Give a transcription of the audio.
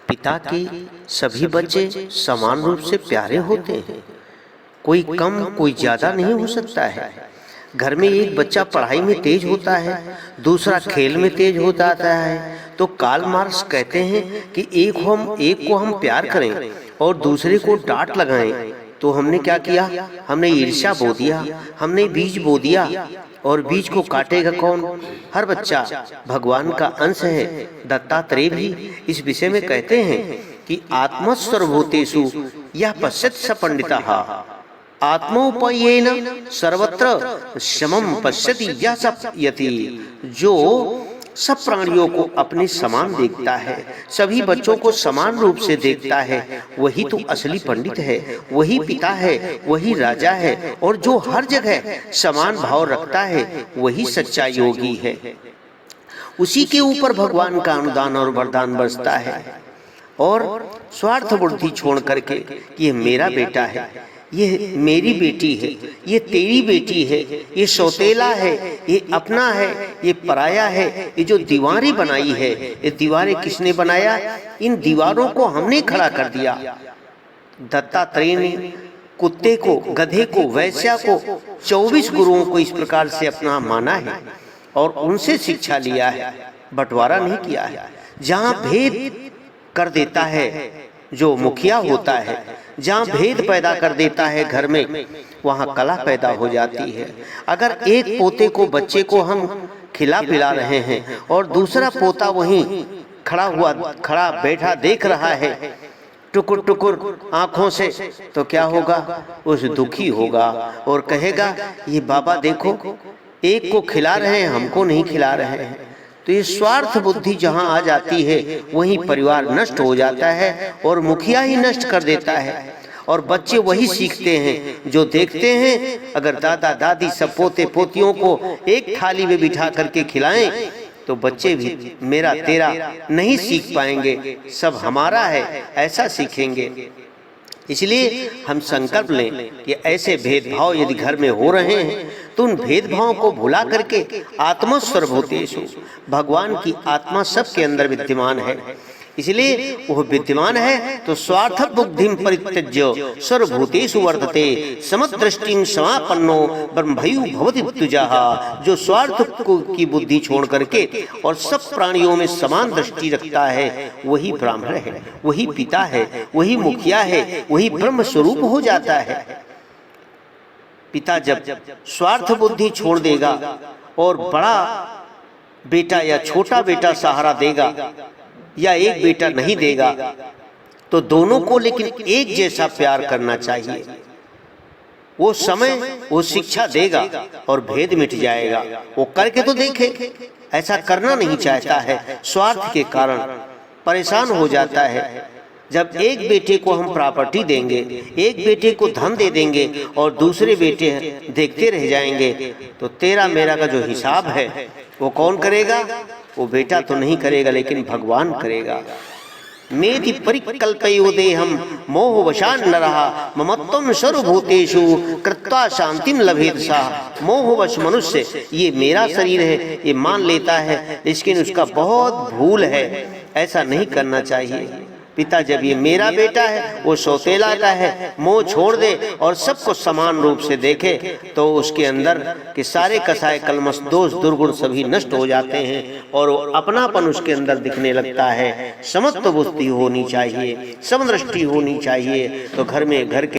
पिता के सभी बच्चे समान रूप से प्यारे होते हैं। कोई कम कोई ज्यादा नहीं हो सकता है। घर में एक बच्चा पढ़ाई में तेज होता है, दूसरा खेल में तेज हो जाता है, तो कार्ल मार्क्स कहते हैं कि एक को हम प्यार करें और दूसरे को डांट लगाएं तो हमने क्या किया? हमने ईर्ष्या बो दिया, हमने बीज बो दिया। और बीज को काटेगा कौन? हर बच्चा भगवान का अंश है। दत्तात्रेय भी इस विषय में कहते हैं कि आत्मस्वरभूतेषु यह पश्यति स पंडितः आत्मोपयेन सर्वत्र समम पश्यति यह स यति। जो सब प्राणियों को अपने समान देखता है, सभी बच्चों को समान रूप से देखता है, वही तो असली पंडित है, वही पिता है, वही राजा है। और जो हर जगह समान भाव रखता है वही सच्चा योगी है। उसी के ऊपर भगवान का अनुदान और वरदान बरसता है। और स्वार्थ बुद्धि छोड़ करके ये मेरा बेटा है, ये मेरी बेटी है, ये तेरी बेटी है, ये सौतेला है, ये अपना है, ये पराया है। ये जो दीवारें बनाई है, ये दीवारें किसने बनाया? इन दीवारों को हमने खड़ा कर दिया। दत्तात्रेय ने कुत्ते को, गधे को, वैश्या को, 24 गुरुओं को इस प्रकार से अपना माना है और उनसे शिक्षा लिया है, बंटवारा नहीं किया है। जहाँ भेद कर देता है जो मुखिया होता है, जहाँ भेद पैदा कर देता है घर में, वहाँ कला पैदा हो जाती है। अगर एक पोते को, बच्चे को हम खिला पिला रहे हैं और दूसरा पोता वहीं खड़ा बैठा देख रहा है टुकुर टुकुर आंखों से, तो क्या होगा? उस दुखी होगा और कहेगा ये बाबा देखो, एक को खिला रहे हैं, हमको नहीं खिला रहे हैं। तो ये स्वार्थ बुद्धि जहाँ आ जाती है वहीं परिवार नष्ट हो जाता है और मुखिया ही नष्ट कर देता है। और बच्चे वही सीखते हैं जो देखते हैं। अगर दादा दादी सब पोते पोतियों को एक थाली में बिठा करके खिलाएं तो बच्चे भी मेरा तेरा नहीं सीख पाएंगे, सब हमारा है ऐसा सीखेंगे। इसलिए हम संकल्प लें कि ऐसे भेदभाव यदि घर में हो रहे हैं तो उन भेदभावों को भुला करके आत्मस्वरभूतेषु, भगवान की आत्मा सबके अंदर विद्यमान है। इसलिए वो विद्यमान है तो स्वार्थ बुद्धिं परित्यज्य सर्वभूतेषु वर्तते समदृष्टिं समापन्नो ब्रह्मयु भवति तुजः। जो स्वार्थ की बुद्धि छोड़ करके और सब प्राणियों में समान दृष्टि रखता है वही ब्राह्मण है, वही पिता है, वही मुखिया है, वही ब्रह्म स्वरूप हो जाता है। पिता जब स्वार्थ बुद्धि छोड़ देगा और बड़ा बेटा या छोटा बेटा सहारा देगा या एक बेटा नहीं देगा, तो दोनों को लेकिन एक जैसा प्यार करना चाहिए। वो समय वो शिक्षा देगा और भेद मिट जाएगा। वो करके तो देखे, ऐसा करना नहीं चाहता है, स्वार्थ के कारण परेशान हो जाता है। जब एक बेटे को हम प्रॉपर्टी देंगे, एक बेटे को धन दे देंगे और दूसरे बेटे देखते रह जाएंगे, तो तेरा मेरा का जो हिसाब है वो कौन करेगा? वो बेटा तो नहीं करेगा लेकिन भगवान करेगा। मेति परिकल्पयो देहम मोहवशान् नरः ममत्वं सर्वभूतेषु कृत्वा शांतिं लभेत सः। मोहवश मनुष्य ये मेरा शरीर है ये मान लेता है, लेकिन उसका बहुत भूल है, ऐसा नहीं करना चाहिए। पिता जब ये मेरा बेटा है, वो सौतेला का है, मोह छोड़ दे और सबको समान रूप से देखे तो उसके अंदर के सारे कसाय कलमश दोष दुर्गुण सभी नष्ट हो जाते हैं और वो अपनापन उसके अंदर दिखने लगता है। समत्व बुद्धि होनी चाहिए, समदृष्टि होनी चाहिए, तो घर में घर के